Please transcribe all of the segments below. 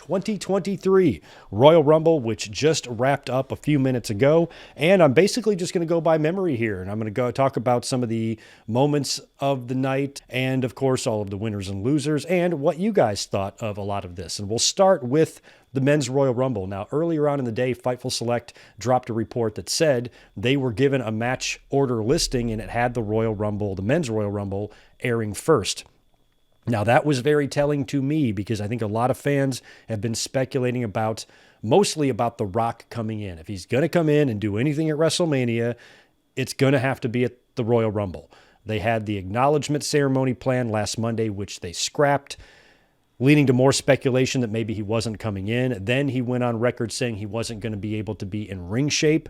2023 Royal Rumble, which just wrapped up a few minutes ago. And I'm basically just going to go by memory here, and I'm going to go talk about some of the moments of the night and, of course, all of the winners and losers and what you guys thought of a lot of this. And we'll start with the men's Royal Rumble. Now, earlier on in the day, Fightful Select dropped a report that said they were given a match order listing and it had the Royal Rumble, the men's Royal Rumble, airing first. Now, that was very telling to me because I think a lot of fans have been speculating mostly about The Rock coming in. If he's going to come in and do anything at WrestleMania, it's going to have to be at the Royal Rumble. They had the acknowledgement ceremony planned last Monday, which they scrapped, leading to more speculation that maybe he wasn't coming in. Then he went on record saying he wasn't going to be able to be in ring shape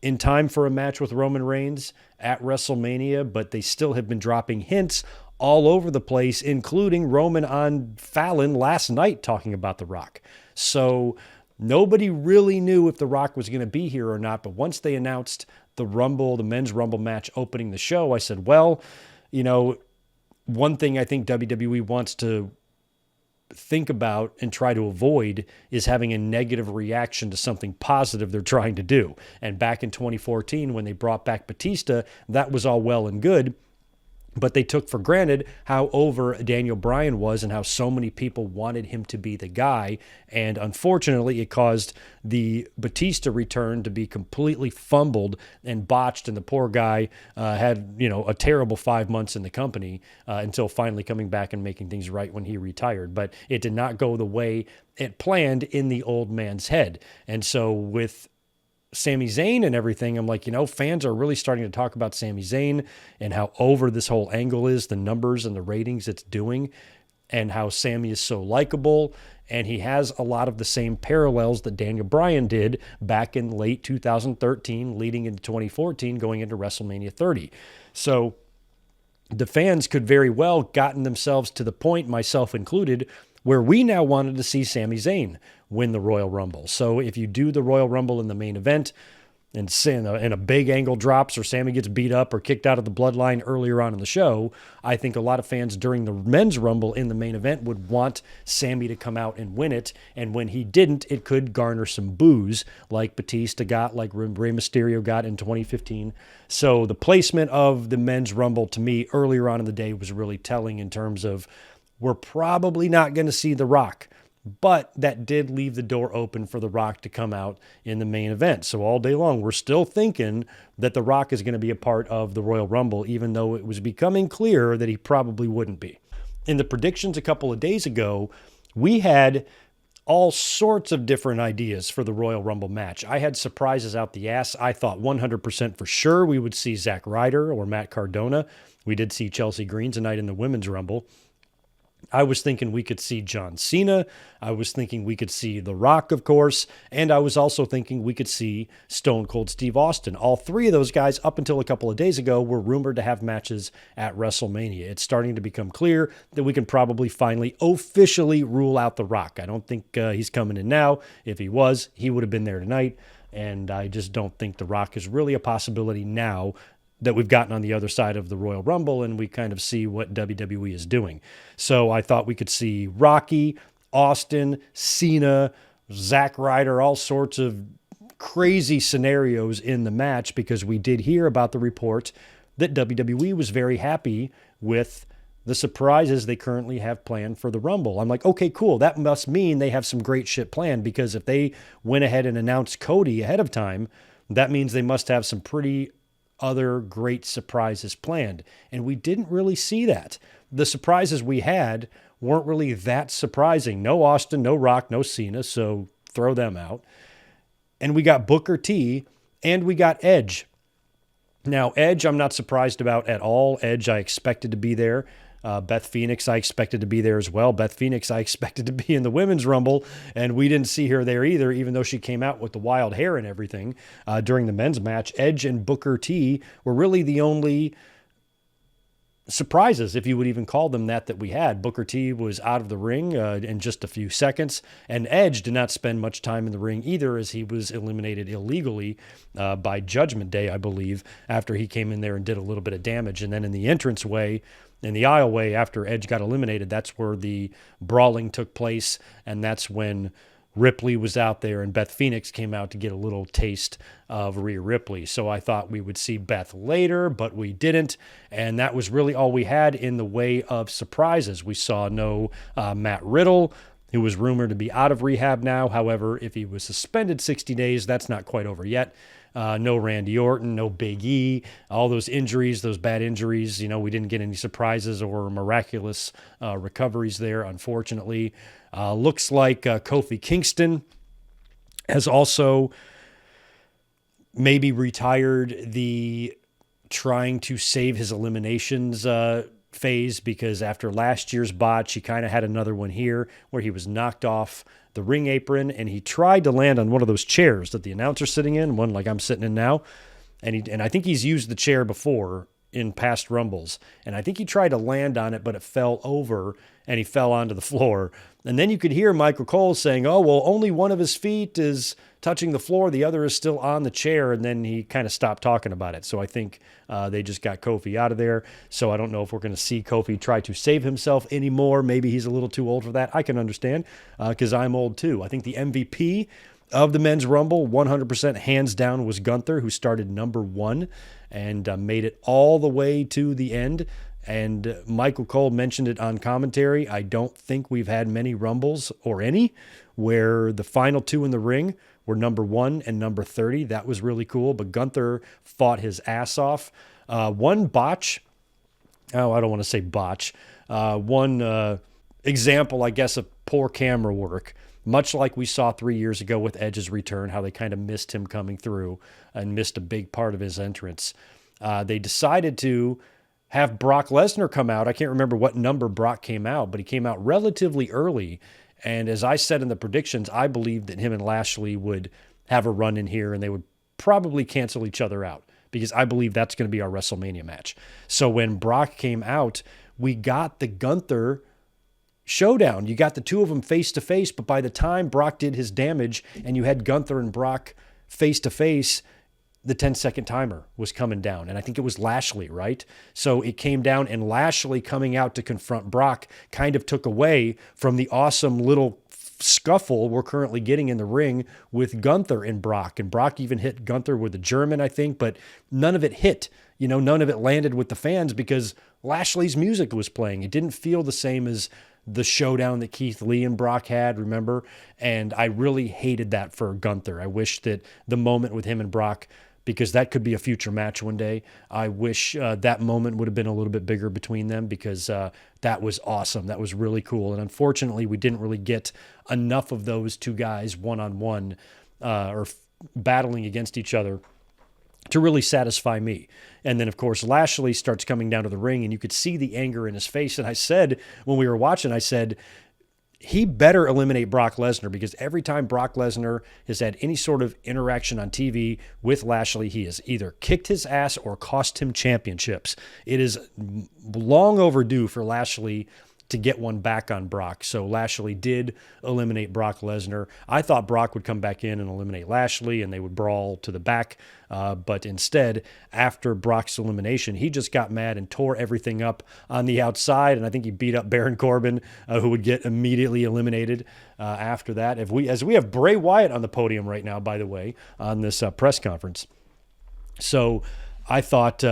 in time for a match with Roman Reigns at WrestleMania, but they still have been dropping hints all over the place, including Roman on Fallon last night talking about The Rock. So nobody really knew if The Rock was going to be here or not, but once they announced the Rumble, the men's Rumble match opening the show, I said, well, one thing I think WWE wants to think about and try to avoid is having a negative reaction to something positive they're trying to do. And back in 2014, when they brought back Batista, that was all well and good, but they took for granted how over Daniel Bryan was and how so many people wanted him to be the guy. And unfortunately, it caused the Batista return to be completely fumbled and botched. And the poor guy had, a terrible 5 months in the company until finally coming back and making things right when he retired. But it did not go the way it planned in the old man's head. And so with Sami Zayn and everything, I'm like, fans are really starting to talk about Sami Zayn and how over this whole angle is, the numbers and the ratings it's doing, and how Sami is so likable. And he has a lot of the same parallels that Daniel Bryan did back in late 2013, leading into 2014, going into WrestleMania 30. So the fans could very well gotten themselves to the point, myself included, where we now wanted to see Sami Zayn win the Royal Rumble. So if you do the Royal Rumble in the main event and a big angle drops or Sami gets beat up or kicked out of the bloodline earlier on in the show, I think a lot of fans during the men's Rumble in the main event would want Sami to come out and win it. And when he didn't, it could garner some boos like Batista got, like Rey Mysterio got in 2015. So the placement of the men's Rumble to me earlier on in the day was really telling in terms of we're probably not going to see The Rock, but that did leave the door open for The Rock to come out in the main event. So all day long, we're still thinking that The Rock is going to be a part of the Royal Rumble, even though it was becoming clear that he probably wouldn't be. In the predictions a couple of days ago, we had all sorts of different ideas for the Royal Rumble match. I had surprises out the ass. I thought 100% for sure we would see Zack Ryder or Matt Cardona. We did see Chelsea Green tonight in the Women's Rumble. I was thinking we could see John Cena. I was thinking we could see The Rock, of course. And I was also thinking we could see Stone Cold Steve Austin. All three of those guys, up until a couple of days ago, were rumored to have matches at WrestleMania. It's starting to become clear that we can probably finally officially rule out The Rock. I don't think he's coming in now. If he was, he would have been there tonight. And I just don't think The Rock is really a possibility now that we've gotten on the other side of the Royal Rumble and we kind of see what WWE is doing. So I thought we could see Rocky, Austin, Cena, Zack Ryder, all sorts of crazy scenarios in the match because we did hear about the report that WWE was very happy with the surprises they currently have planned for the Rumble. I'm like, okay, cool. That must mean they have some great shit planned because if they went ahead and announced Cody ahead of time, that means they must have some pretty other great surprises planned. And we didn't really see that. The surprises we had weren't really that surprising. No Austin, no Rock, no Cena, so throw them out. And we got Booker T and we got Edge. Now, Edge, I'm not surprised about at all. Edge, I expected to be there. Beth Phoenix, I expected to be there as well. Beth Phoenix, I expected to be in the Women's Rumble, and we didn't see her there either, even though she came out with the wild hair and everything during the men's match. Edge and Booker T were really the only surprises, if you would even call them that we had. Booker T was out of the ring in just a few seconds, and Edge did not spend much time in the ring either, as he was eliminated illegally by Judgment Day, I believe, after he came in there and did a little bit of damage. And then in the entranceway, in the aisleway after Edge got eliminated. That's where the brawling took place, and that's when Ripley was out there and Beth Phoenix came out to get a little taste of Rhea Ripley. So I thought we would see Beth later, but we didn't. And that was really all we had in the way of surprises. We saw no Matt Riddle, who was rumored to be out of rehab now. However, if he was suspended 60 days, that's not quite over yet. No Randy Orton, no Big E, all those injuries, those bad injuries. We didn't get any surprises or miraculous recoveries there, unfortunately. Looks like Kofi Kingston has also maybe retired the trying to save his eliminations phase, because after last year's botch, he kind of had another one here where he was knocked off the ring apron and he tried to land on one of those chairs that the announcer's sitting in, one like I'm sitting in now. And I think he's used the chair before in past Rumbles. And I think he tried to land on it, but it fell over and he fell onto the floor. And then you could hear Michael Cole saying, oh, well, only one of his feet is touching the floor. The other is still on the chair. And then he kind of stopped talking about it. So I think they just got Kofi out of there. So I don't know if we're going to see Kofi try to save himself anymore. Maybe he's a little too old for that. I can understand because I'm old too. I think the MVP of the Men's Rumble, 100% hands down, was Gunther, who started number 1 and made it all the way to the end. And Michael Cole mentioned it on commentary. I don't think we've had many Rumbles, or any, where the final 2 in the ring were number 1 and number 30. That was really cool. But Gunther fought his ass off. One botch. Oh, I don't want to say botch. One example, I guess, of poor camera work. Much like we saw 3 years ago with Edge's return, how they kind of missed him coming through and missed a big part of his entrance. They decided to have Brock Lesnar come out. I can't remember what number Brock came out, but he came out relatively early. And as I said in the predictions, I believed that him and Lashley would have a run in here and they would probably cancel each other out, because I believe that's going to be our WrestleMania match. So when Brock came out, we got the Gunther showdown. You got the two of them face to face, but by the time Brock did his damage and you had Gunther and Brock face to face, the 10-second timer was coming down. And I think it was Lashley, right? So it came down, and Lashley coming out to confront Brock kind of took away from the awesome little scuffle we're currently getting in the ring with Gunther and Brock. And Brock even hit Gunther with a German, I think, but none of it hit. None of it landed with the fans because Lashley's music was playing. It didn't feel the same as the showdown that Keith Lee and Brock had, remember? And I really hated that for Gunther. I wish that the moment with him and Brock, because that could be a future match one day, I wish that moment would have been a little bit bigger between them, because that was awesome. That was really cool. And unfortunately, we didn't really get enough of those two guys one-on-one or battling against each other to really satisfy me. And then, of course, Lashley starts coming down to the ring, and you could see the anger in his face. And I said, when we were watching, I said, he better eliminate Brock Lesnar, because every time Brock Lesnar has had any sort of interaction on TV with Lashley, he has either kicked his ass or cost him championships. It is long overdue for Lashley to get one back on Brock. So Lashley did eliminate Brock Lesnar. I thought Brock would come back in and eliminate Lashley and they would brawl to the back. But instead, after Brock's elimination, he just got mad and tore everything up on the outside. And I think he beat up Baron Corbin, who would get immediately eliminated after that. As we have Bray Wyatt on the podium right now, by the way, on this press conference. So I thought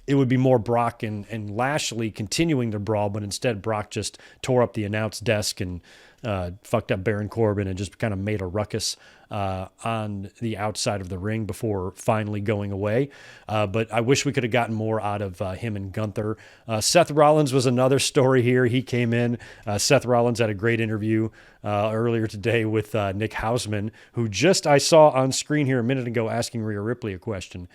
it would be more Brock and Lashley continuing to brawl, but instead Brock just tore up the announce desk and fucked up Baron Corbin and just kind of made a ruckus on the outside of the ring before finally going away. But I wish we could have gotten more out of him and Gunther. Seth Rollins was another story here. He came in. Seth Rollins had a great interview earlier today with Nick Hausman, who I saw on screen here a minute ago asking Rhea Ripley a question.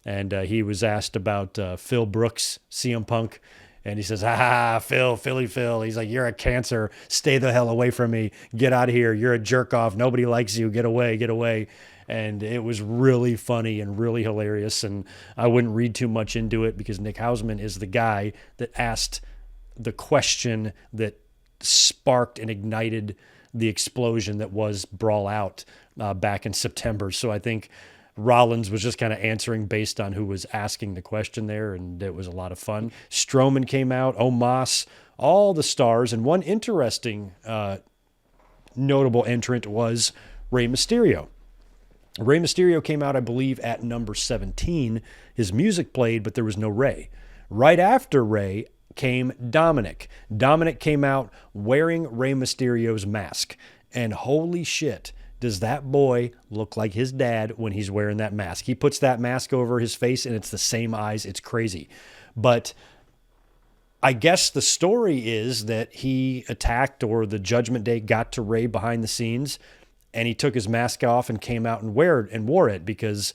And he was asked about Phil Brooks, CM Punk. And he says, Philly Phil. He's like, you're a cancer. Stay the hell away from me. Get out of here. You're a jerk off. Nobody likes you. Get away, get away. And it was really funny and really hilarious. And I wouldn't read too much into it, because Nick Hausman is the guy that asked the question that sparked and ignited the explosion that was Brawl Out back in September. So I think Rollins was just kind of answering based on who was asking the question there, and it was a lot of fun. Strowman came out, Omos, all the stars, and one interesting notable entrant was Rey Mysterio. Rey Mysterio came out, I believe, at number 17. His music played, but there was no Rey. Right after Rey came Dominic. Dominic came out wearing Rey Mysterio's mask. And holy shit, does that boy look like his dad when he's wearing that mask. He puts that mask over his face, and it's the same eyes. It's crazy. But I guess the story is that he attacked, or the Judgment Day got to Rey behind the scenes, and he took his mask off and came out and wore it because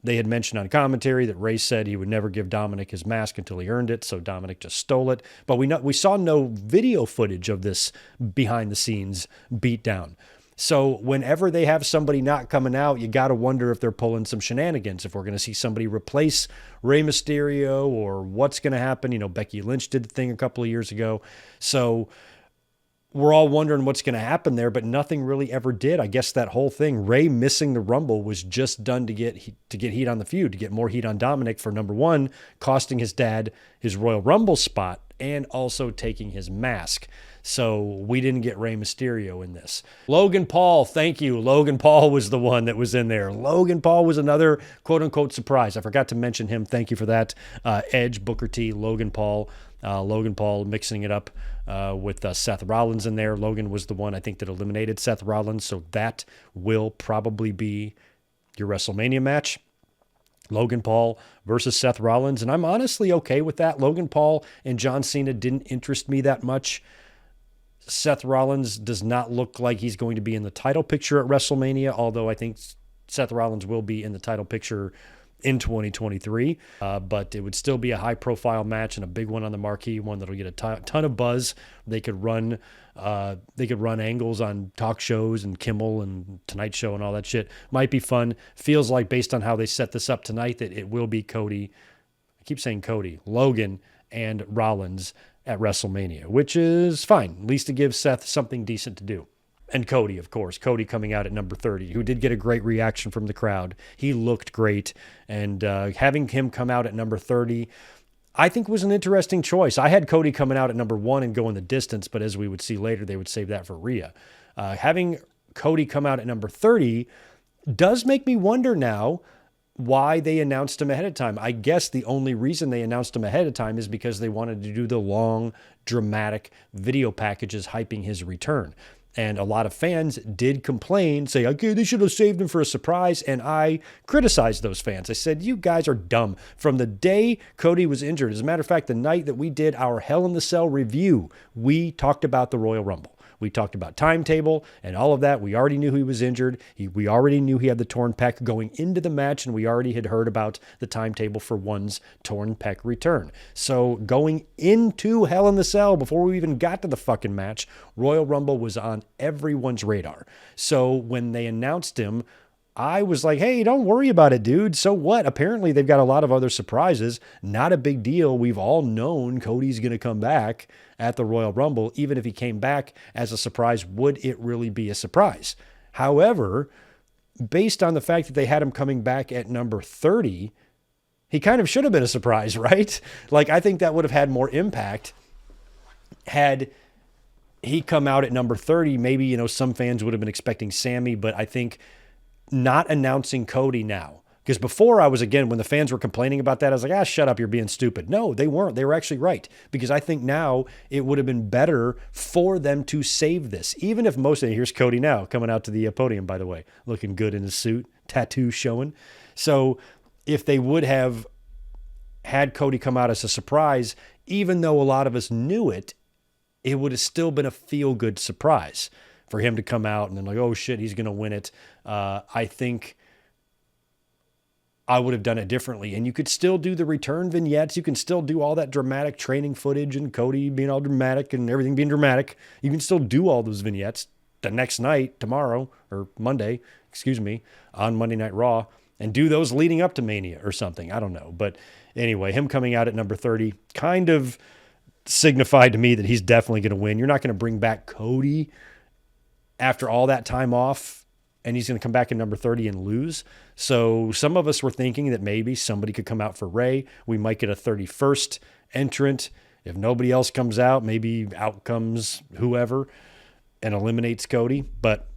they had mentioned on commentary that Rey said he would never give Dominic his mask until he earned it, so Dominic just stole it. But we saw no video footage of this behind-the-scenes beatdown. So whenever they have somebody not coming out, you got to wonder if they're pulling some shenanigans, if we're going to see somebody replace Rey Mysterio or what's going to happen. You know, Becky Lynch did the thing a couple of years ago. So we're all wondering what's going to happen there, but nothing really ever did. I guess that whole thing, Rey missing the Rumble, was just done to get heat on the feud, to get more heat on Dominic for, number one, costing his dad his Royal Rumble spot and also taking his mask. So we didn't get Rey Mysterio in this. Logan Paul, thank you. Logan Paul was the one that was in there. Logan Paul was another quote-unquote surprise. I forgot to mention him. Thank you for that. Edge, Booker T, Logan Paul. Logan Paul mixing it up with Seth Rollins in there. Logan was the one, I think, that eliminated Seth Rollins, so that will probably be your WrestleMania match. Logan Paul versus Seth Rollins, and I'm honestly okay with that. Logan Paul and John Cena didn't interest me that much. Seth Rollins does not look like he's going to be in the title picture at WrestleMania, although I think Seth Rollins will be in the title picture in 2023, but it would still be a high-profile match and a big one on the marquee, one that'll get a ton of buzz. They could run angles on talk shows and Kimmel and Tonight Show and all that shit. Might be fun. Feels like, based on how they set this up tonight, that it will be Cody. I keep saying Cody, Logan, and Rollins at WrestleMania, which is fine. At least to give Seth something decent to do. And Cody, of course. Cody coming out at number 30, who did get a great reaction from the crowd. He looked great. And having him come out at number 30, I think was an interesting choice. I had Cody coming out at number 1 and going the distance, but as we would see later, they would save that for Rhea. Having Cody come out at number 30 does make me wonder now why they announced him ahead of time. I guess the only reason they announced him ahead of time is because they wanted to do the long, dramatic video packages hyping his return. And a lot of fans did complain, say, okay, they should have saved him for a surprise. And I criticized those fans. I said, you guys are dumb. From the day Cody was injured, as a matter of fact, the night that we did our Hell in the Cell review, we talked about the Royal Rumble. We talked about timetable and all of that. We already knew he was injured. We already knew he had the torn pec going into the match, and we already had heard about the timetable for one's torn pec return. So going into Hell in the Cell, before we even got to the fucking match, Royal Rumble was on everyone's radar. So when they announced him, I was like, hey, don't worry about it, dude. So what? Apparently they've got a lot of other surprises. Not a big deal. We've all known Cody's going to come back at the Royal Rumble. Even if he came back as a surprise, would it really be a surprise? However, based on the fact that they had him coming back at number 30, he kind of should have been a surprise, right? Like, I think that would have had more impact had he come out at number 30. Maybe, you know, some fans would have been expecting Sami, but I think not announcing Cody now, because before I was, again, when the fans were complaining about that, I was like, shut up, you're being stupid. No, they weren't. They were actually right, because I think now it would have been better for them to save this, even if here's Cody now coming out to the podium, by the way, looking good in his suit, tattoo showing. So if they would have had Cody come out as a surprise, even though a lot of us knew it, it would have still been a feel-good surprise for him to come out and then like, oh shit, he's going to win it. I think I would have done it differently. And you could still do the return vignettes. You can still do all that dramatic training footage and Cody being all dramatic and everything being dramatic. You can still do all those vignettes the next night, tomorrow, or Monday, on Monday Night Raw, and do those leading up to Mania or something. I don't know. But anyway, him coming out at number 30 kind of signified to me that he's definitely going to win. You're not going to bring back Cody after all that time off and he's going to come back in number 30 and lose. So some of us were thinking that maybe somebody could come out for Rey. We might get a 31st entrant. If nobody else comes out, maybe out comes whoever and eliminates Cody. But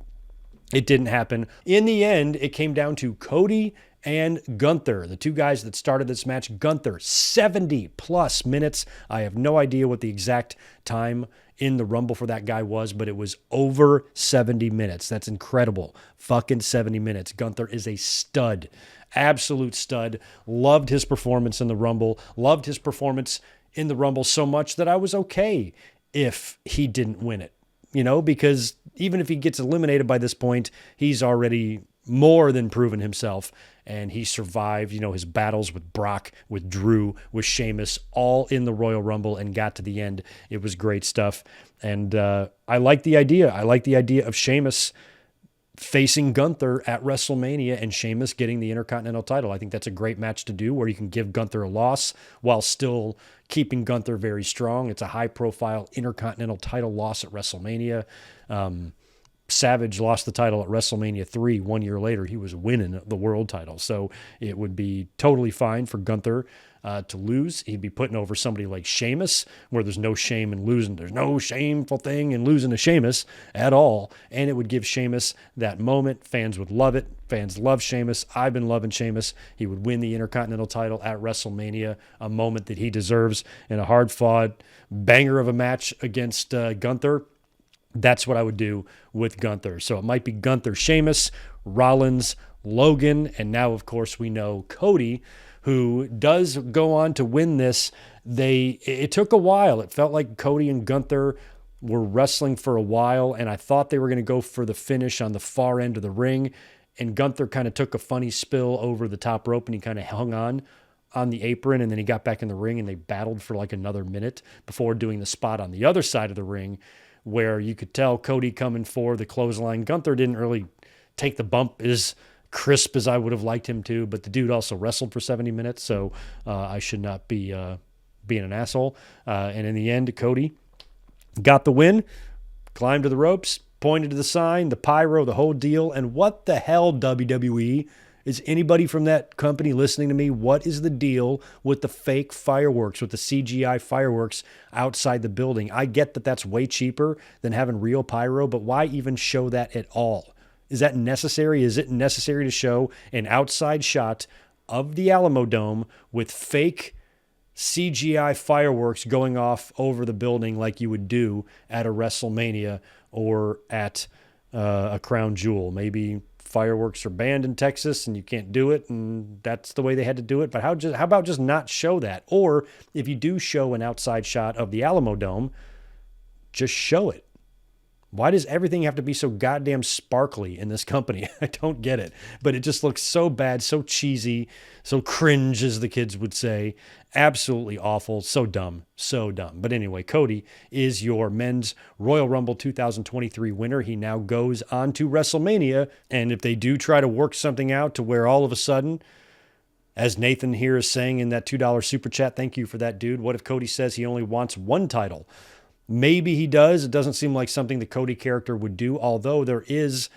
it didn't happen. In the end, it came down to Cody and Gunther, the two guys that started this match. Gunther, 70 plus minutes. I have no idea what the exact time in the Rumble for that guy was, but it was over 70 minutes. That's incredible. Fucking 70 minutes. Gunther is a stud. Absolute stud. Loved his performance in the Rumble. Loved his performance in the Rumble so much that I was okay if he didn't win it. Because even if he gets eliminated by this point, he's already more than proven himself. And he survived, his battles with Brock, with Drew, with Sheamus, all in the Royal Rumble and got to the end. It was great stuff. And I like the idea. I like the idea of Sheamus facing Gunther at WrestleMania and Sheamus getting the Intercontinental title. I think that's a great match to do where you can give Gunther a loss while still keeping Gunther very strong. It's a high-profile Intercontinental title loss at WrestleMania. Savage lost the title at WrestleMania 3 1 year later. He was winning the world title. So it would be totally fine for Gunther to lose. He'd be putting over somebody like Sheamus, where there's no shame in losing. There's no shameful thing in losing to Sheamus at all. And it would give Sheamus that moment. Fans would love it. Fans love Sheamus. I've been loving Sheamus. He would win the Intercontinental title at WrestleMania, a moment that he deserves in a hard-fought banger of a match against Gunther. That's what I would do with Gunther. So it might be Gunther, Sheamus, Rollins, Logan, and now, of course, we know Cody, who does go on to win this. It took a while. It felt like Cody and Gunther were wrestling for a while, and I thought they were going to go for the finish on the far end of the ring, and Gunther kind of took a funny spill over the top rope, and he kind of hung on the apron, and then he got back in the ring, and they battled for like another minute before doing the spot on the other side of the ring, where you could tell Cody coming for the clothesline. Gunther didn't really take the bump as crisp as I would have liked him to, but the dude also wrestled for 70 minutes, so I should not be being an asshole. And in the end, Cody got the win, climbed to the ropes, pointed to the sign, the pyro, the whole deal. And what the hell, WWE? Is anybody from that company listening to me? What is the deal with the fake fireworks, with the CGI fireworks outside the building? I get that that's way cheaper than having real pyro, but why even show that at all? Is that necessary? Is it necessary to show an outside shot of the Alamo Dome with fake CGI fireworks going off over the building like you would do at a WrestleMania or at a Crown Jewel? Maybe fireworks are banned in Texas and you can't do it, and that's the way they had to do it. But how about just not show that? Or if you do show an outside shot of the Alamo Dome, just show it. Why does everything have to be so goddamn sparkly in this company? I don't get it. But it just looks so bad, so cheesy, so cringe, as the kids would say. Absolutely awful. So dumb. So dumb. But anyway, Cody is your Men's Royal Rumble 2023 winner. He now goes on to WrestleMania. And if they do try to work something out to where all of a sudden, as Nathan here is saying in that $2 super chat, thank you for that, dude. What if Cody says he only wants one title? Maybe he does. It doesn't seem like something the Cody character would do, although there is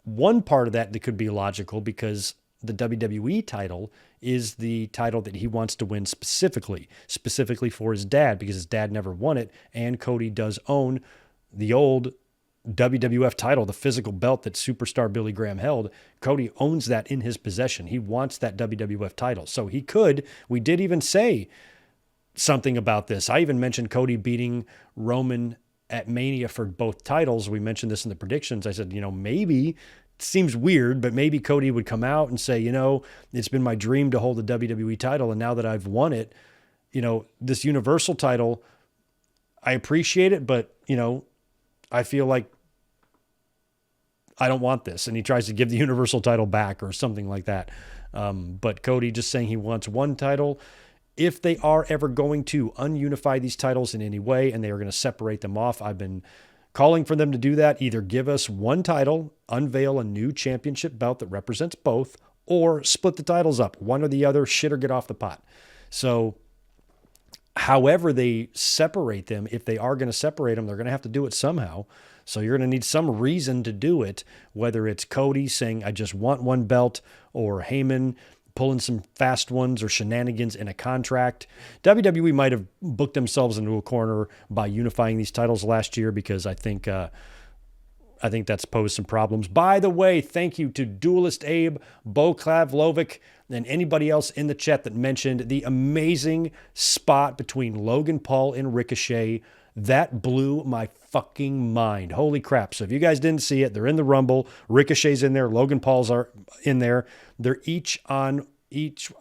one part of that could be logical, because the WWE title is the title that he wants to win specifically for his dad, because his dad never won it, and Cody does own the old WWF title, the physical belt that superstar Billy Graham held. Cody owns that in his possession. He wants that WWF title. So he could, we did even say something about this. I even mentioned Cody beating Roman at Mania for both titles. We mentioned this in the predictions. I said, maybe, it seems weird, but maybe Cody would come out and say, it's been my dream to hold the WWE title, and now that I've won it, this Universal title, I appreciate it, but, I feel like I don't want this. And he tries to give the Universal title back or something like that. But Cody just saying he wants one title. If they are ever going to ununify these titles in any way and they are going to separate them off, I've been calling for them to do that. Either give us one title, unveil a new championship belt that represents both, or split the titles up, one or the other, shit or get off the pot. So however they separate them, if they are going to separate them, they're going to have to do it somehow. So you're going to need some reason to do it, whether it's Cody saying, I just want one belt, or Heyman pulling some fast ones or shenanigans in a contract. WWE might have booked themselves into a corner by unifying these titles last year, because I think that's posed some problems. By the way, thank you to Duelist Abe, Bo Klavlovic, and anybody else in the chat that mentioned the amazing spot between Logan Paul and Ricochet. That blew my fucking mind. Holy crap. So if you guys didn't see it, they're in the Rumble. Ricochet's in there. Logan Paul's are in there. They're each on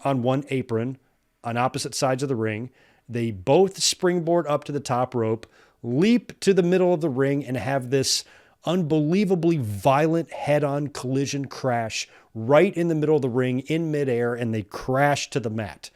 one apron on opposite sides of the ring. They both springboard up to the top rope, leap to the middle of the ring, and have this unbelievably violent head-on collision crash right in the middle of the ring in midair, and they crash to the mat.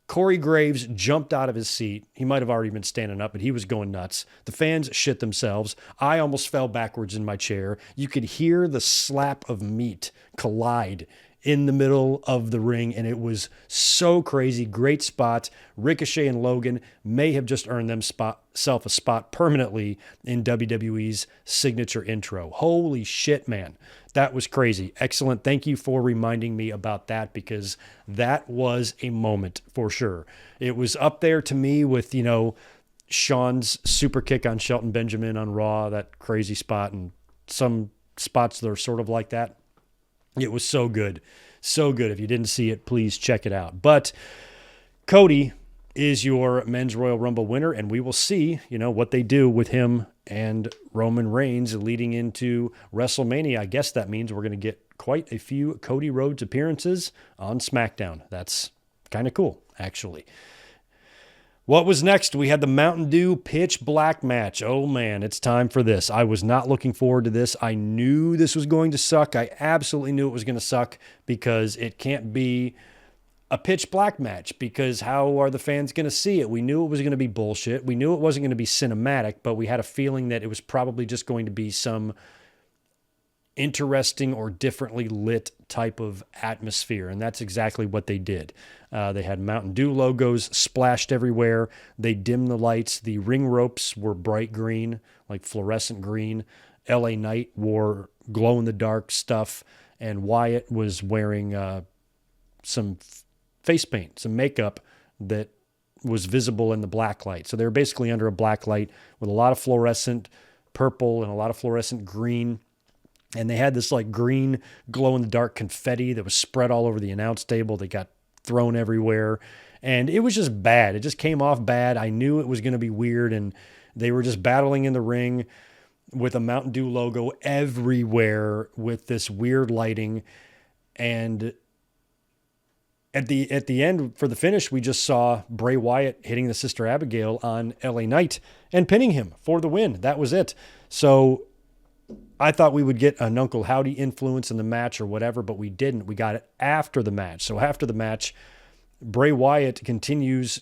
Corey Graves jumped out of his seat. He might have already been standing up, but he was going nuts. The fans shit themselves. I almost fell backwards in my chair. You could hear the slap of meat collide in the middle of the ring, and it was so crazy. Great spot. Ricochet and Logan may have just earned themselves a spot permanently in WWE's signature intro. Holy shit, man. That was crazy. Excellent. Thank you for reminding me about that, because that was a moment for sure. It was up there to me with, Shawn's super kick on Shelton Benjamin on Raw, that crazy spot, and some spots that are sort of like that. It was so good. So good. If you didn't see it, please check it out. But Cody is your Men's Royal Rumble winner, and we will see, what they do with him and Roman Reigns leading into WrestleMania. I guess that means we're going to get quite a few Cody Rhodes appearances on SmackDown. That's kind of cool, actually. What was next? We had the Mountain Dew Pitch Black match. Oh, man, it's time for this. I was not looking forward to this. I knew this was going to suck. I absolutely knew it was going to suck, because it can't be a pitch black match, because how are the fans going to see it? We knew it was going to be bullshit. We knew it wasn't going to be cinematic, but we had a feeling that it was probably just going to be some interesting or differently lit type of atmosphere, and that's exactly what they did. They had Mountain Dew logos splashed everywhere. They dimmed the lights. The ring ropes were bright green, like fluorescent green. LA Knight wore glow-in-the-dark stuff, and Wyatt was wearing some face paint, some makeup that was visible in the black light. So they were basically under a black light with a lot of fluorescent purple and a lot of fluorescent green. And they had this like green glow-in-the-dark confetti that was spread all over the announce table. They got thrown everywhere. And it was just bad. It just came off bad. I knew it was going to be weird. And they were just battling in the ring with a Mountain Dew logo everywhere with this weird lighting. And at the end, for the finish, we just saw Bray Wyatt hitting the Sister Abigail on LA Knight and pinning him for the win. That was it. So I thought we would get an Uncle Howdy influence in the match or whatever, but we didn't. We got it after the match. So after the match, Bray Wyatt continues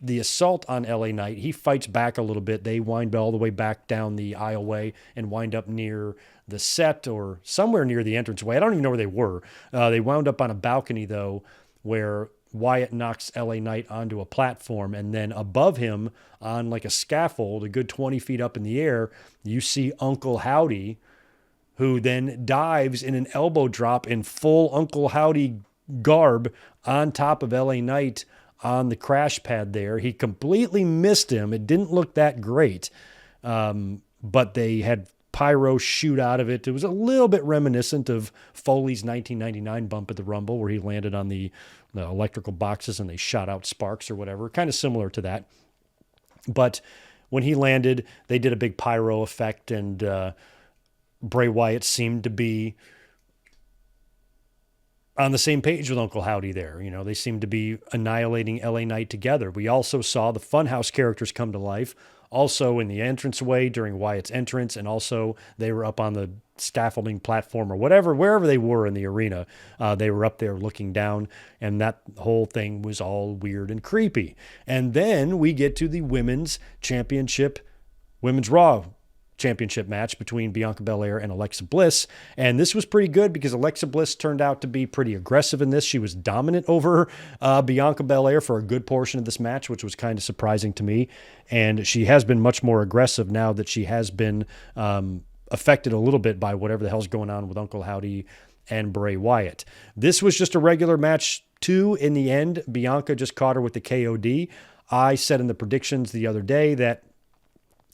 the assault on LA Knight. He fights back a little bit. They wind all the way back down the aisleway and wind up near the set or somewhere near the entranceway. I don't even know where they were. They wound up on a balcony, though, where Wyatt knocks LA Knight onto a platform, and then above him on like a scaffold, a good 20 feet up in the air, you see Uncle Howdy, who then dives in an elbow drop in full Uncle Howdy garb on top of LA Knight on the crash pad there. He completely missed him. It didn't look that great, but they had pyro shoot out of it. It was a little bit reminiscent of Foley's 1999 bump at the Rumble, where he landed on the electrical boxes and they shot out sparks or whatever. Kind of similar to that. But when he landed, they did a big pyro effect, and Bray Wyatt seemed to be on the same page with Uncle Howdy there. They seemed to be annihilating LA Knight together. We also saw the Funhouse characters come to life, also in the entranceway during Wyatt's entrance, and also they were up on the scaffolding platform or whatever, wherever they were in the arena. They were up there looking down, and that whole thing was all weird and creepy. And then we get to the Women's Championship, Women's Raw championship match between Bianca Belair and Alexa Bliss. And this was pretty good because Alexa Bliss turned out to be pretty aggressive in this. She was dominant over Bianca Belair for a good portion of this match, which was kind of surprising to me. And she has been much more aggressive now that she has been affected a little bit by whatever the hell's going on with Uncle Howdy and Bray Wyatt. This was just a regular match too. In the end, Bianca just caught her with the KOD. I said in the predictions the other day that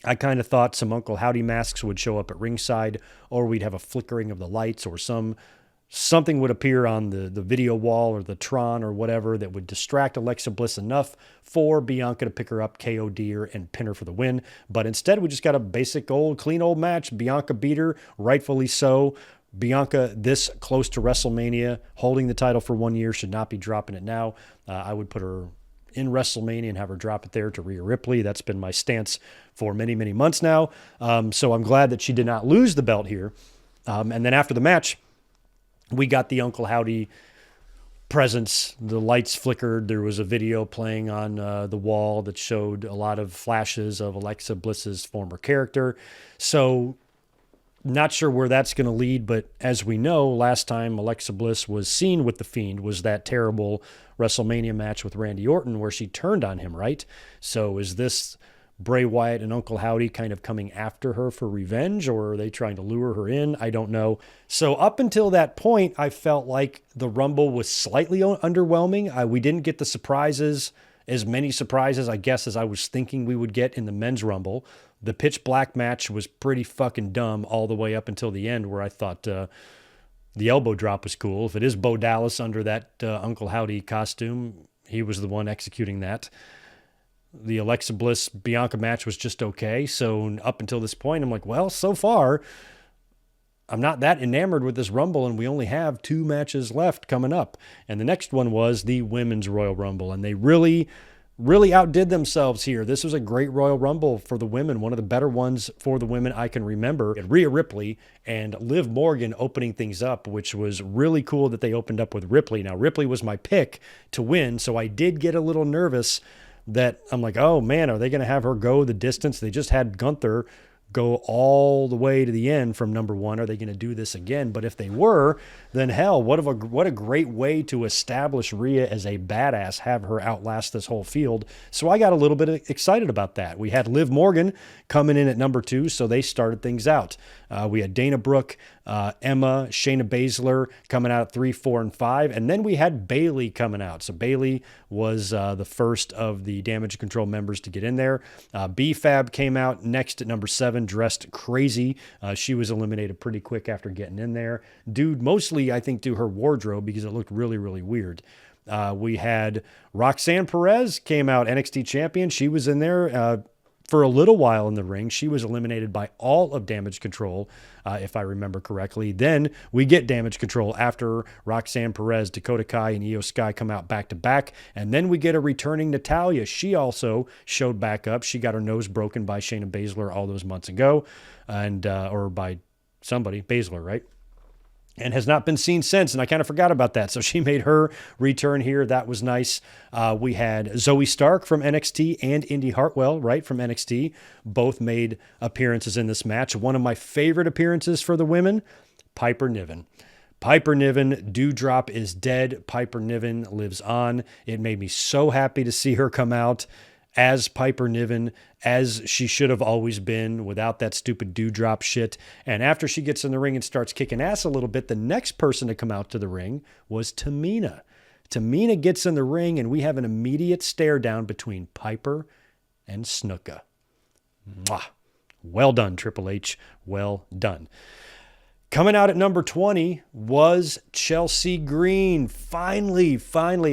I kind of thought some Uncle Howdy masks would show up at ringside, or we'd have a flickering of the lights, or something would appear on the video wall or the Tron or whatever that would distract Alexa Bliss enough for Bianca to pick her up, KOD her, and pin her for the win. But instead, we just got a basic clean old match. Bianca beat her, rightfully so. Bianca, this close to WrestleMania, holding the title for 1 year, should not be dropping it now. I would put her in WrestleMania and have her drop it there to Rhea Ripley. That's been my stance for many, many months now. So I'm glad that she did not lose the belt here. And then after the match, we got the Uncle Howdy presence. The lights flickered. There was a video playing on the wall that showed a lot of flashes of Alexa Bliss's former character. So not sure where that's going to lead, but as we know, last time Alexa Bliss was seen with The Fiend was that terrible WrestleMania match with Randy Orton where she turned on him, right? So is this Bray Wyatt and Uncle Howdy kind of coming after her for revenge, or are they trying to lure her in? I don't know. So up until that point, I felt like the Rumble was slightly underwhelming. We didn't get the surprises, as many surprises, I guess, as I was thinking we would get in the men's Rumble. The pitch black match was pretty fucking dumb all the way up until the end, where I thought the elbow drop was cool. If it is Bo Dallas under that Uncle Howdy costume, he was the one executing that. The Alexa Bliss Bianca match was just okay. So up until this point, I'm like, well, so far, I'm not that enamored with this Rumble, and we only have 2 matches left coming up. And the next one was the Women's Royal Rumble, and they really outdid themselves here. This was a great Royal Rumble for the women, one of the better ones for the women I can remember. Rhea Ripley and Liv Morgan opening things up, which was really cool that they opened up with Ripley. Now, Ripley was my pick to win, so I did get a little nervous that I'm like, oh man, are they going to have her go the distance? They just had Gunther go all the way to the end from number 1. Are they going to do this again? But if they were, then hell, what a great way to establish Rhea as a badass, have her outlast this whole field. So I got a little bit excited about that. We had Liv Morgan coming in at number 2, so they started things out. We had Dana Brooke, Emma, Shayna Baszler coming out at 3, 4, and 5. And then we had Bayley coming out. So Bayley was the first of the Damage Control members to get in there. B-Fab came out next at number 7, dressed crazy. She was eliminated pretty quick after getting in there. Due mostly, I think, to her wardrobe because it looked really, really weird. We had Roxanne Perez came out, NXT champion. She was in there for a little while in the ring. She was eliminated by all of Damage Control, if I remember correctly. Then we get Damage Control after Roxanne Perez, Dakota Kai, and Io Sky come out back-to-back. And then we get a returning Natalya. She also showed back up. She got her nose broken by Shayna Baszler all those months ago, and or by somebody, Baszler, right? And has not been seen since, and I kind of forgot about that. So she made her return here. That was nice. We had Zoe Stark from NXT and Indy Hartwell, right, from NXT. Both made appearances in this match. One of my favorite appearances for the women, Piper Niven. Piper Niven, Dewdrop is dead. Piper Niven lives on. It made me so happy to see her come out as Piper Niven, as she should have always been, without that stupid dewdrop shit. And after she gets in the ring and starts kicking ass a little bit, the next person to come out to the ring was Tamina. Tamina gets in the ring, and we have an immediate stare down between Piper and Snuka. Mwah. Well done, Triple H. Well done. Coming out at number 20 was Chelsea Green. Finally,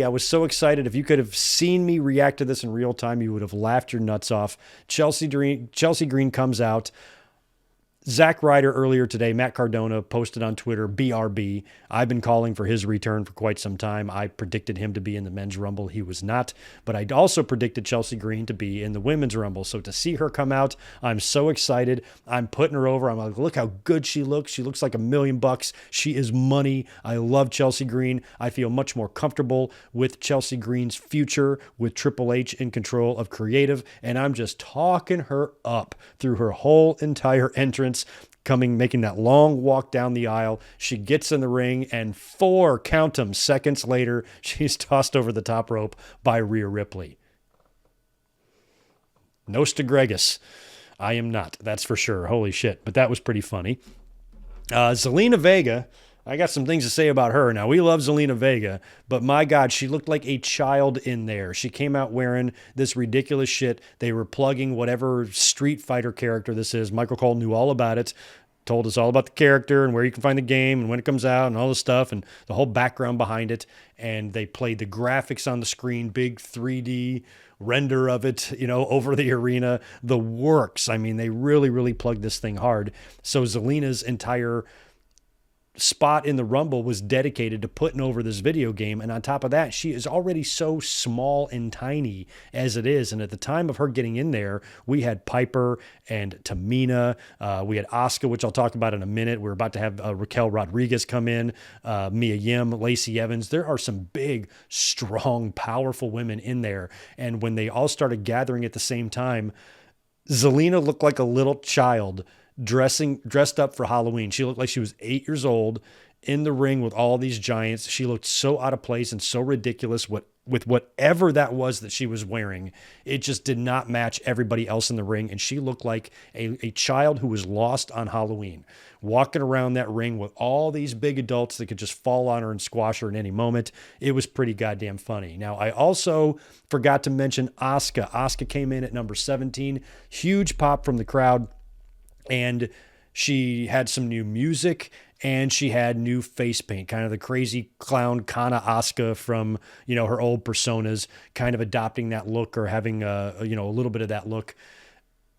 I was so excited. If you could have seen me react to this in real time, you would have laughed your nuts off. Chelsea Green comes out. Zack Ryder earlier today, Matt Cardona posted on Twitter, BRB. I've been calling for his return for quite some time. I predicted him to be in the men's rumble. He was not, but I also predicted Chelsea Green to be in the women's rumble. So to see her come out, I'm so excited. I'm putting her over. I'm like, look how good she looks. She looks like $1,000,000. She is money. I love Chelsea Green. I feel much more comfortable with Chelsea Green's future with Triple H in control of creative. And I'm just talking her up through her whole entire entrance. Making that long walk down the aisle. She gets in the ring, and 4, count 'em, seconds later, she's tossed over the top rope by Rhea Ripley. Nostagregus. I am not, that's for sure. Holy shit. But that was pretty funny. Zelina Vega, I got some things to say about her. Now, we love Zelina Vega, but my God, she looked like a child in there. She came out wearing this ridiculous shit. They were plugging whatever Street Fighter character this is. Michael Cole knew all about it, told us all about the character and where you can find the game and when it comes out and all this stuff and the whole background behind it. And they played the graphics on the screen, big 3D render of it, over the arena, the works. I mean, they really, really plugged this thing hard. So Zelina's entire spot in the Rumble was dedicated to putting over this video game. And on top of that, she is already so small and tiny as it is. And at the time of her getting in there, we had Piper and Tamina. We had Asuka, which I'll talk about in a minute. We're about to have Raquel Rodriguez come in, Mia Yim, Lacey Evans. There are some big, strong, powerful women in there. And when they all started gathering at the same time, Zelina looked like a little child dressed up for Halloween. She looked like she was 8 years old in the ring with all these giants. She looked so out of place and so ridiculous with whatever that was that she was wearing. It just did not match everybody else in the ring. And she looked like a child who was lost on Halloween, walking around that ring with all these big adults that could just fall on her and squash her in any moment. It was pretty goddamn funny. Now, I also forgot to mention Asuka. Asuka came in at number 17. Huge pop from the crowd. And she had some new music and she had new face paint, kind of the crazy clown Kana Asuka from, her old personas, kind of adopting that look or having a little bit of that look.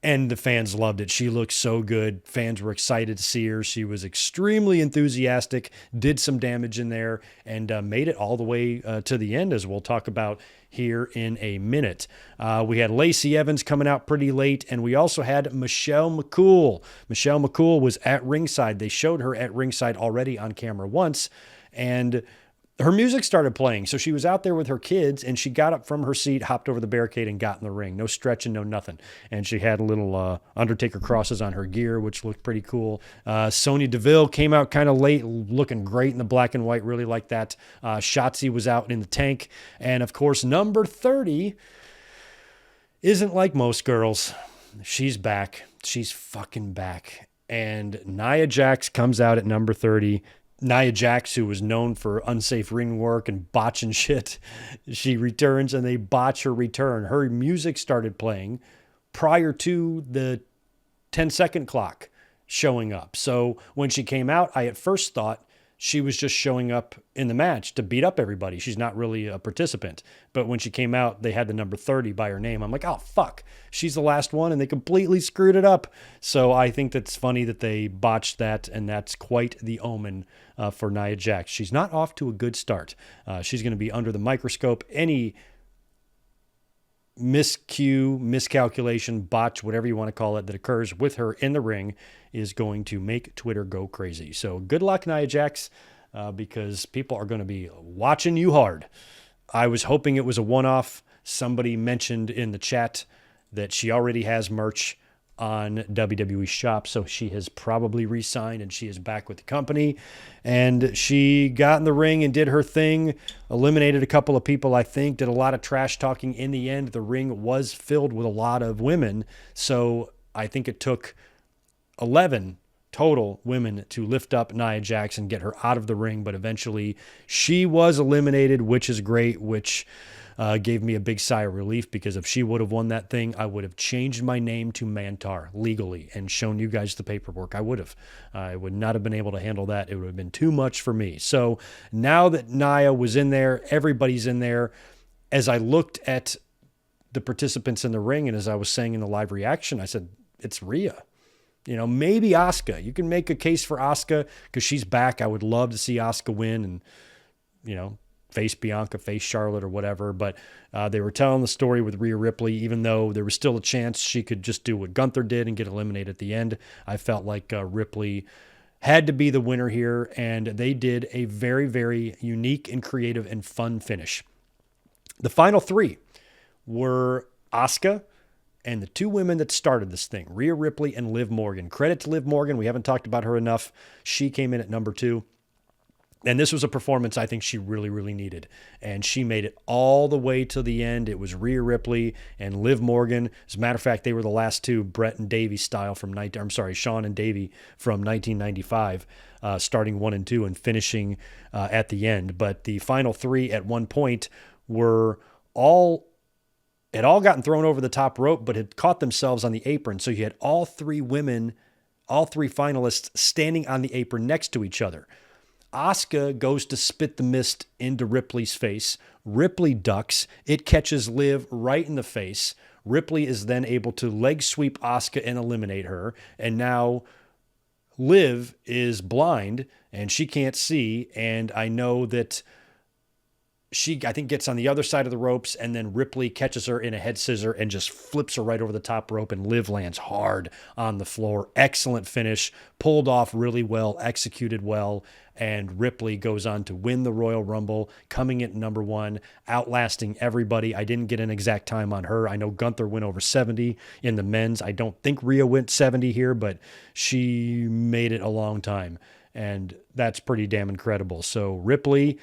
And the fans loved it. She looked so good. Fans were excited to see her. She was extremely enthusiastic, did some damage in there, and made it all the way to the end, as we'll talk about here in a minute. We had Lacey Evans coming out pretty late, and we also had Michelle McCool. Michelle McCool was at ringside. They showed her at ringside already on camera once, and her music started playing. So she was out there with her kids and she got up from her seat, hopped over the barricade and got in the ring. No stretching, no nothing. And she had little Undertaker crosses on her gear, which looked pretty cool. Sonya Deville came out kind of late, looking great in the black and white. Really like that. Shotzi was out in the tank. And of course, number 30 isn't like most girls. She's back. She's fucking back. And Nia Jax comes out at number 30. Nia Jax, who was known for unsafe ring work and botching shit, she returns and they botch her return. Her music started playing prior to the 10-second clock showing up. So when she came out, I at first thought she was just showing up in the match to beat up everybody. She's not really a participant. But when she came out, they had the number 30 by her name. I'm like, oh, fuck. She's the last one, and they completely screwed it up. So I think that's funny that they botched that, and that's quite the omen for Nia Jax. She's not off to a good start. She's going to be under the microscope. Any miscue, miscalculation, botch, whatever you want to call it, that occurs with her in the ring is going to make Twitter go crazy. So good luck, Nia Jax, because people are going to be watching you hard. I was hoping it was a one-off. Somebody mentioned in the chat that she already has merch on WWE Shop, so she has probably re-signed and she is back with the company. And she got in the ring and did her thing, eliminated a couple of people, I think, did a lot of trash talking. In the end, the ring was filled with a lot of women, so I think it took 11 total women to lift up Nia Jax and get her out of the ring, but eventually she was eliminated, which is great, which gave me a big sigh of relief, because if she would have won that thing, I would have changed my name to Mantar legally and shown you guys the paperwork. I would have. I would not have been able to handle that. It would have been too much for me. So now that Nia was in there, everybody's in there. As I looked at the participants in the ring, and as I was saying in the live reaction, I said, it's Rhea. Maybe Asuka. You can make a case for Asuka because she's back. I would love to see Asuka win and, face Bianca, face Charlotte or whatever. But they were telling the story with Rhea Ripley, even though there was still a chance she could just do what Gunther did and get eliminated at the end. I felt like Ripley had to be the winner here, and they did a very, very unique and creative and fun finish. The final three were Asuka and the two women that started this thing, Rhea Ripley and Liv Morgan. Credit to Liv Morgan. We haven't talked about her enough. She came in at number 2. And this was a performance I think she really, really needed. And she made it all the way to the end. It was Rhea Ripley and Liv Morgan. As a matter of fact, they were the last two, Brett and Davey style Sean and Davey from 1995, starting 1 and 2 and finishing at the end. But the final three at one point were had all gotten thrown over the top rope, but had caught themselves on the apron. So you had all three women, all three finalists standing on the apron next to each other. Asuka goes to spit the mist into Ripley's face. Ripley ducks. It catches Liv right in the face. Ripley is then able to leg sweep Asuka and eliminate her. And now Liv is blind and she can't see. And I know that she, I think, gets on the other side of the ropes, and then Ripley catches her in a head scissor and just flips her right over the top rope, and Liv lands hard on the floor. Excellent finish, pulled off really well, executed well, and Ripley goes on to win the Royal Rumble, coming in at number 1, outlasting everybody. I didn't get an exact time on her. I know Gunther went over 70 in the men's. I don't think Rhea went 70 here, but she made it a long time, and that's pretty damn incredible. So Ripley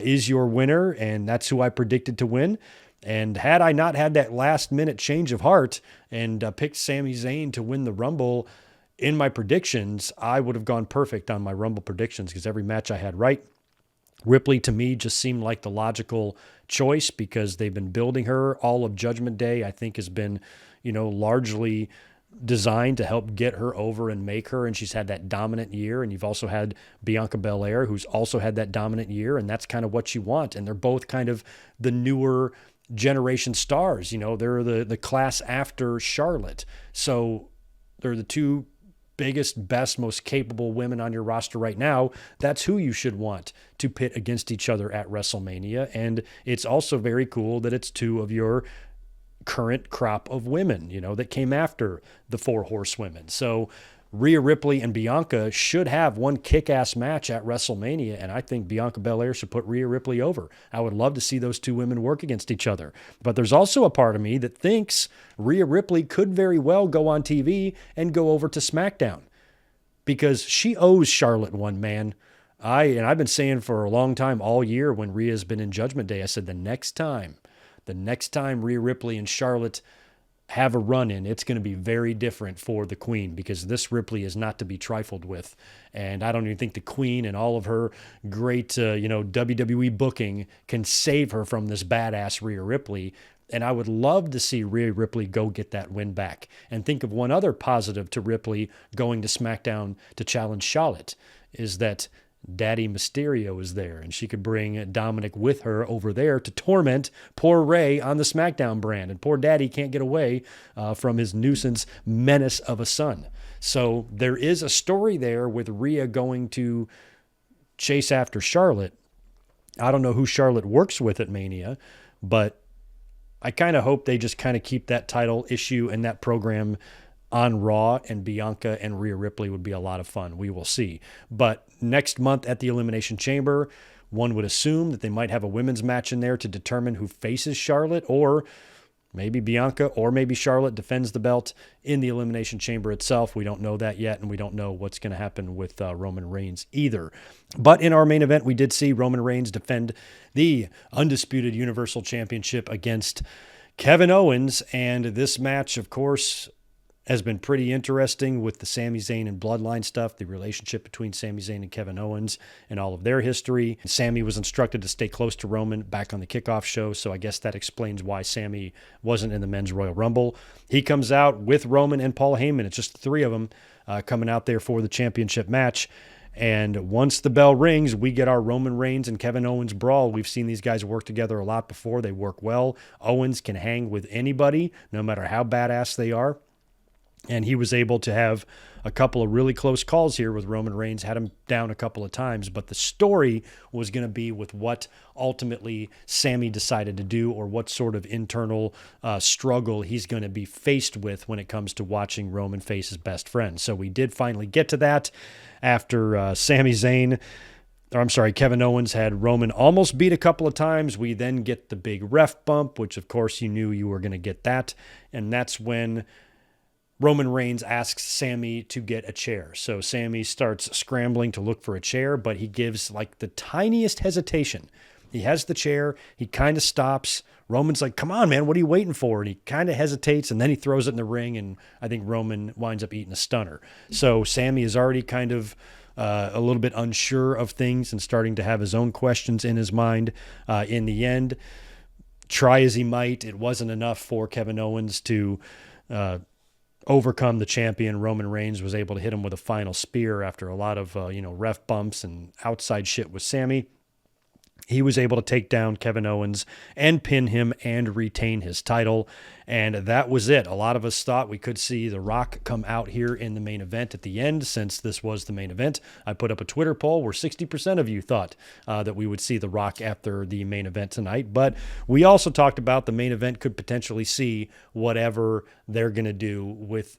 is your winner, and that's who I predicted to win. And had I not had that last-minute change of heart and picked Sami Zayn to win the Rumble in my predictions, I would have gone perfect on my Rumble predictions because every match I had right. Ripley, to me, just seemed like the logical choice because they've been building her. All of Judgment Day, I think, has been, largely designed to help get her over and make her, and she's had that dominant year. And you've also had Bianca Belair, who's also had that dominant year, and that's kind of what you want. And they're both kind of the newer generation stars. They're the class after Charlotte. So they're the two biggest, best, most capable women on your roster right now. That's who you should want to pit against each other at WrestleMania. And it's also very cool that it's two of your current crop of women, that came after the 4 horsewomen. So Rhea Ripley and Bianca should have one kick-ass match at WrestleMania, and I think Bianca Belair should put Rhea Ripley over. I would love to see those two women work against each other. But there's also a part of me that thinks Rhea Ripley could very well go on TV and go over to SmackDown because she owes Charlotte one, man. I've been saying for a long time, all year when Rhea's been in Judgment Day, I said the next time Rhea Ripley and Charlotte have a run-in, it's going to be very different for the Queen because this Ripley is not to be trifled with. And I don't even think the Queen and all of her great, WWE booking can save her from this badass Rhea Ripley. And I would love to see Rhea Ripley go get that win back. And think of one other positive to Ripley going to SmackDown to challenge Charlotte is that Daddy Mysterio is there, and she could bring Dominic with her over there to torment poor Ray on the SmackDown brand. And poor Daddy can't get away from his nuisance menace of a son. So there is a story there with Rhea going to chase after Charlotte. I don't know who Charlotte works with at Mania, but I kind of hope they just kind of keep that title issue and that program on Raw, and Bianca and Rhea Ripley would be a lot of fun. We will see. But next month at the Elimination Chamber, one would assume that they might have a women's match in there to determine who faces Charlotte, or maybe Bianca, or maybe Charlotte defends the belt in the Elimination Chamber itself. We don't know that yet, and we don't know what's going to happen with Roman Reigns either. But in our main event, we did see Roman Reigns defend the undisputed Universal Championship against Kevin Owens, and this match, of course, has been pretty interesting with the Sami Zayn and Bloodline stuff, the relationship between Sami Zayn and Kevin Owens and all of their history. Sami was instructed to stay close to Roman back on the kickoff show, so I guess that explains why Sami wasn't in the Men's Royal Rumble. He comes out with Roman and Paul Heyman. It's just the three of them coming out there for the championship match. And once the bell rings, we get our Roman Reigns and Kevin Owens brawl. We've seen these guys work together a lot before. They work well. Owens can hang with anybody, no matter how badass they are. And he was able to have a couple of really close calls here with Roman Reigns, had him down a couple of times. But the story was going to be with what ultimately Sami decided to do, or what sort of internal struggle he's going to be faced with when it comes to watching Roman face his best friend. So we did finally get to that after Kevin Owens had Roman almost beat a couple of times. We then get the big ref bump, which of course you knew you were going to get that. And that's when Roman Reigns asks Sami to get a chair. So Sami starts scrambling to look for a chair, but he gives like the tiniest hesitation. He has the chair. He kind of stops. Roman's like, come on, man, what are you waiting for? And he kind of hesitates, and then he throws it in the ring, and I think Roman winds up eating a stunner. So Sami is already kind of a little bit unsure of things and starting to have his own questions in his mind. In the end, try as he might, it wasn't enough for Kevin Owens to overcome the champion. Roman Reigns was able to hit him with a final spear after a lot of ref bumps and outside shit with Sami. He was able to take down Kevin Owens and pin him and retain his title. And that was it. A lot of us thought we could see The Rock come out here in the main event at the end, since this was the main event. I put up a Twitter poll where 60% of you thought that we would see The Rock after the main event tonight. But we also talked about the main event could potentially see whatever they're going to do with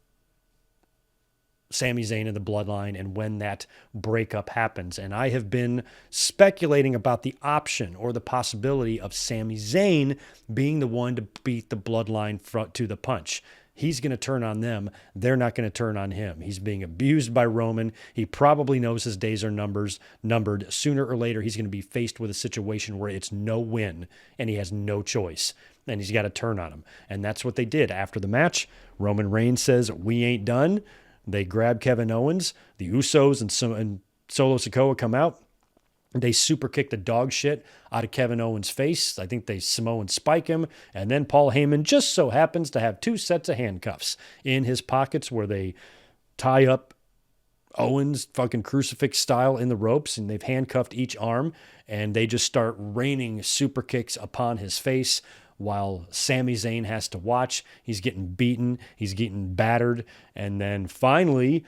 Sami Zayn and the Bloodline and when that breakup happens. And I have been speculating about the option or the possibility of Sami Zayn being the one to beat the Bloodline front to the punch. He's going to turn on them. They're not going to turn on him. He's being abused by Roman. He probably knows his days are numbered. Sooner or later, he's going to be faced with a situation where it's no win and he has no choice. And he's got to turn on him. And that's what they did. After the match, Roman Reigns says, "We ain't done." They grab Kevin Owens. The Usos and Solo Sikoa come out. They super kick the dog shit out of Kevin Owens' face. I think they Samoan spike him. And then Paul Heyman just so happens to have 2 sets of handcuffs in his pockets where they tie up Owens fucking crucifix style in the ropes, and they've handcuffed each arm, and they just start raining super kicks upon his face while Sami Zayn has to watch. He's getting beaten. He's getting battered. And then finally,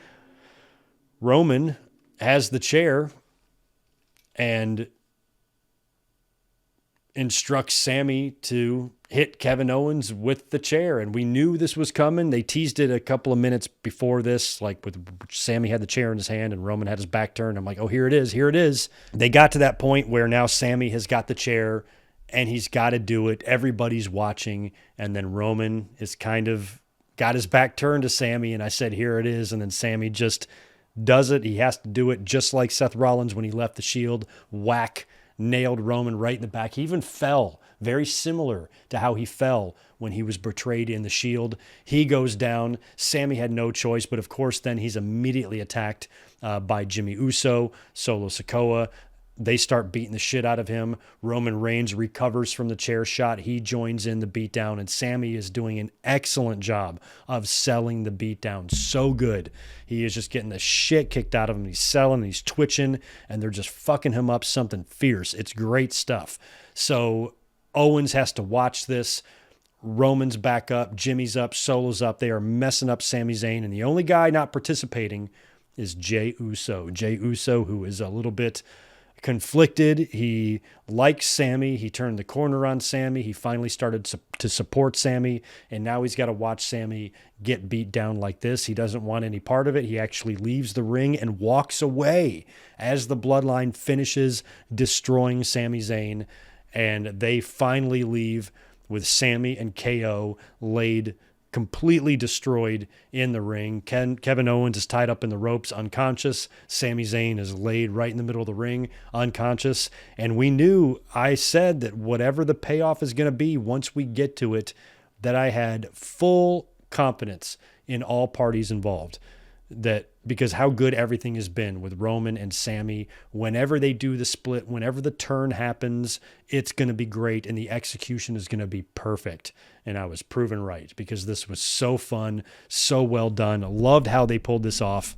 Roman has the chair and instructs Sami to hit Kevin Owens with the chair. And we knew this was coming. They teased it a couple of minutes before this, like with Sami had the chair in his hand and Roman had his back turned. I'm like, oh, here it is. Here it is. They got to that point where now Sami has got the chair and he's got to do it. Everybody's watching. And then Roman is kind of got his back turned to Sami. And I said, here it is. And then Sami just does it. He has to do it just like Seth Rollins when he left the Shield. Whack. Nailed Roman right in the back. He even fell, very similar to how he fell when he was betrayed in the Shield. He goes down. Sami had no choice, but of course then he's immediately attacked by Jimmy Uso, Solo Sikoa. They start beating the shit out of him. Roman Reigns recovers from the chair shot. He joins in the beatdown, and Sami is doing an excellent job of selling the beatdown. So good. He is just getting the shit kicked out of him. He's selling, he's twitching, and they're just fucking him up something fierce. It's great stuff. So Owens has to watch this. Roman's back up. Jimmy's up. Solo's up. They are messing up Sami Zayn, and the only guy not participating is Jey Uso. Jey Uso, who is a little bit conflicted. He likes Sami. He turned the corner on Sami. He finally started to support Sami, and now he's got to watch Sami get beat down like this. He doesn't want any part of it. He actually leaves the ring and walks away as the Bloodline finishes destroying Sami Zayn, and they finally leave with Sami and KO laid completely destroyed in the ring. Kevin Owens is tied up in the ropes, unconscious. Sami Zayn is laid right in the middle of the ring, unconscious. And we knew, I said that whatever the payoff is going to be once we get to it, that I had full confidence in all parties involved. That because how good everything has been with Roman and Sami, whenever they do the split, whenever the turn happens, it's going to be great and the execution is going to be perfect. And I was proven right because this was so fun, so well done. Loved how they pulled this off.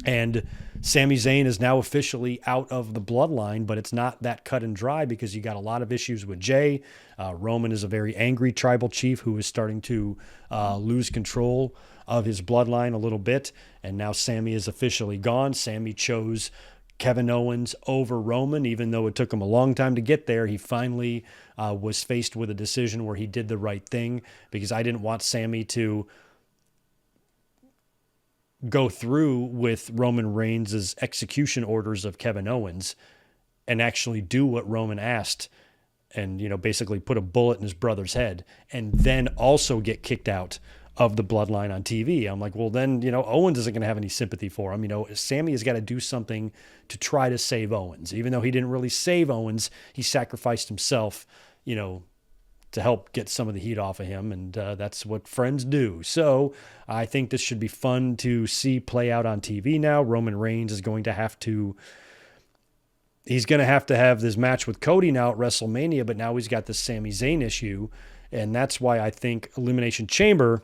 And Sami Zayn is now officially out of the bloodline, but it's not that cut and dry because you got a lot of issues with Jay. Roman is a very angry tribal chief who is starting to lose control of his bloodline a little bit. And now Sami is officially gone. Sami chose Kevin Owens over Roman, even though it took him a long time to get there. He finally was faced with a decision where he did the right thing, because I didn't want Sami to go through with Roman Reigns' execution orders of Kevin Owens and actually do what Roman asked and, basically put a bullet in his brother's head and then also get kicked out of the bloodline on TV. I'm like, well, then, Owens isn't going to have any sympathy for him. Sami has got to do something to try to save Owens. Even though he didn't really save Owens, he sacrificed himself, to help get some of the heat off of him, and that's what friends do. So I think this should be fun to see play out on TV now. Roman Reigns is going to have to have this match with Cody now at WrestleMania, but now he's got this Sami Zayn issue, and that's why I think Elimination Chamber,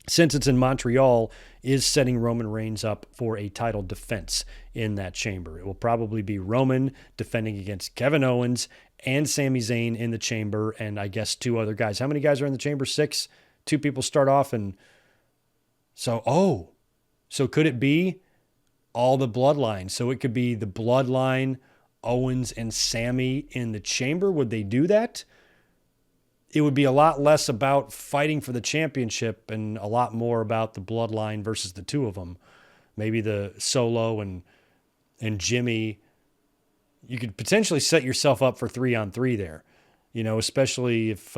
since it's in Montreal, is setting Roman Reigns up for a title defense in that chamber. It will probably be Roman defending against Kevin Owens and Sami Zayn in the chamber, and I guess 2 other guys. How many guys are in the chamber? 6? 2 people start off, and so could it be all the bloodline? So it could be the bloodline, Owens and Sami in the chamber. Would they do that? It would be a lot less about fighting for the championship and a lot more about the bloodline versus the 2 of them. Maybe the Solo and Jimmy. You could potentially set yourself up for 3-on-3 there, especially if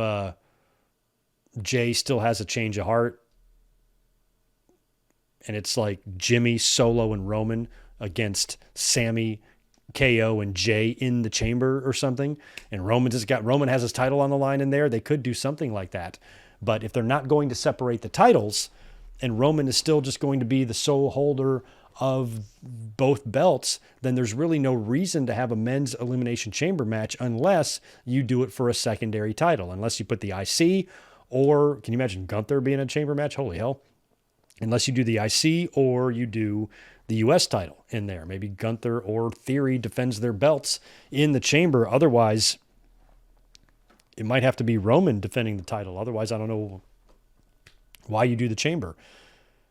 Jay still has a change of heart. And it's like Jimmy, Solo, and Roman against Sami, KO, and Jay in the chamber or something. And Roman has his title on the line in there. They could do something like that. But if they're not going to separate the titles and Roman is still just going to be the sole holder of both belts, then there's really no reason to have a men's Elimination Chamber match unless you do it for a secondary title, unless you put the IC, or can you imagine Gunther being a chamber match? Holy hell. Unless you do the IC or you do the US title in there. Maybe Gunther or Theory defends their belts in the chamber. Otherwise, it might have to be Roman defending the title. Otherwise, I don't know why you do the chamber.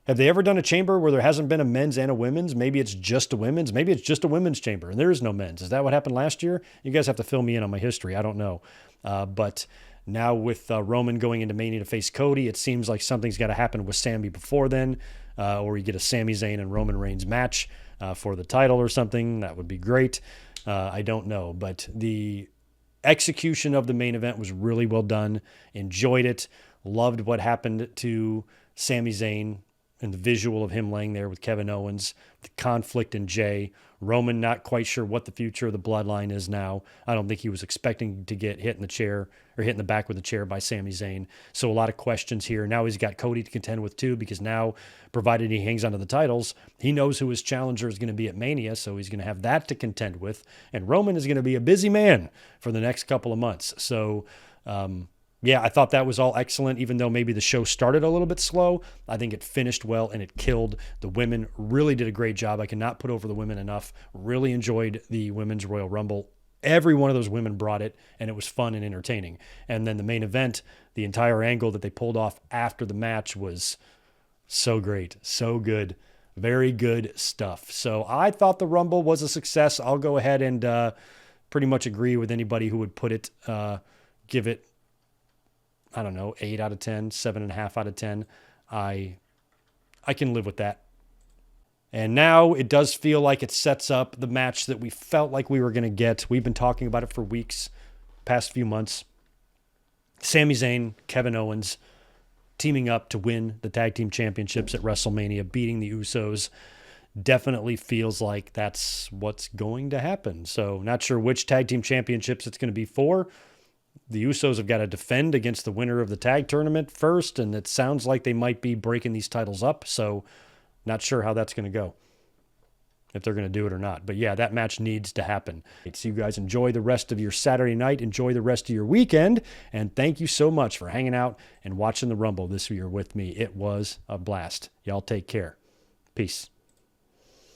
Have they ever done a chamber where there hasn't been a men's and a women's? Maybe it's just a women's. Maybe it's just a women's chamber and there is no men's. Is that what happened last year? You guys have to fill me in on my history. I don't know. But now with Roman going into Mania to face Cody, it seems like something's got to happen with Sami before then, or you get a Sami Zayn and Roman Reigns match for the title or something. That would be great. I don't know. But the execution of the main event was really well done. Enjoyed it. Loved what happened to Sami Zayn and the visual of him laying there with Kevin Owens, the conflict in Jay. Roman not quite sure what the future of the bloodline is now. I don't think he was expecting to get hit in the chair or hit in the back with a chair by Sami Zayn. So a lot of questions here. Now he's got Cody to contend with too, because now, provided he hangs onto the titles, he knows who his challenger is going to be at Mania, so he's going to have that to contend with. And Roman is going to be a busy man for the next couple of months. So, yeah, I thought that was all excellent, even though maybe the show started a little bit slow. I think it finished well and it killed. The women really did a great job. I cannot put over the women enough. Really enjoyed the Women's Royal Rumble. Every one of those women brought it, and it was fun and entertaining. And then the main event, the entire angle that they pulled off after the match was so great, so good. Very good stuff. So I thought the Rumble was a success. I'll go ahead and pretty much agree with anybody who would put it, give it, I don't know, 8 out of 10, 7.5 out of 10. I can live with that. And now it does feel like it sets up the match that we felt like we were going to get. We've been talking about it for weeks, past few months. Sami Zayn, Kevin Owens teaming up to win the tag team championships at WrestleMania, beating the Usos. Definitely feels like that's what's going to happen. So not sure which tag team championships it's going to be for. The Usos have got to defend against the winner of the tag tournament first, and it sounds like they might be breaking these titles up, so not sure how that's going to go, if they're going to do it or not. But yeah, that match needs to happen. So you guys enjoy the rest of your Saturday night, enjoy the rest of your weekend, and thank you so much for hanging out and watching the Rumble this year with me. It was a blast. Y'all take care. Peace.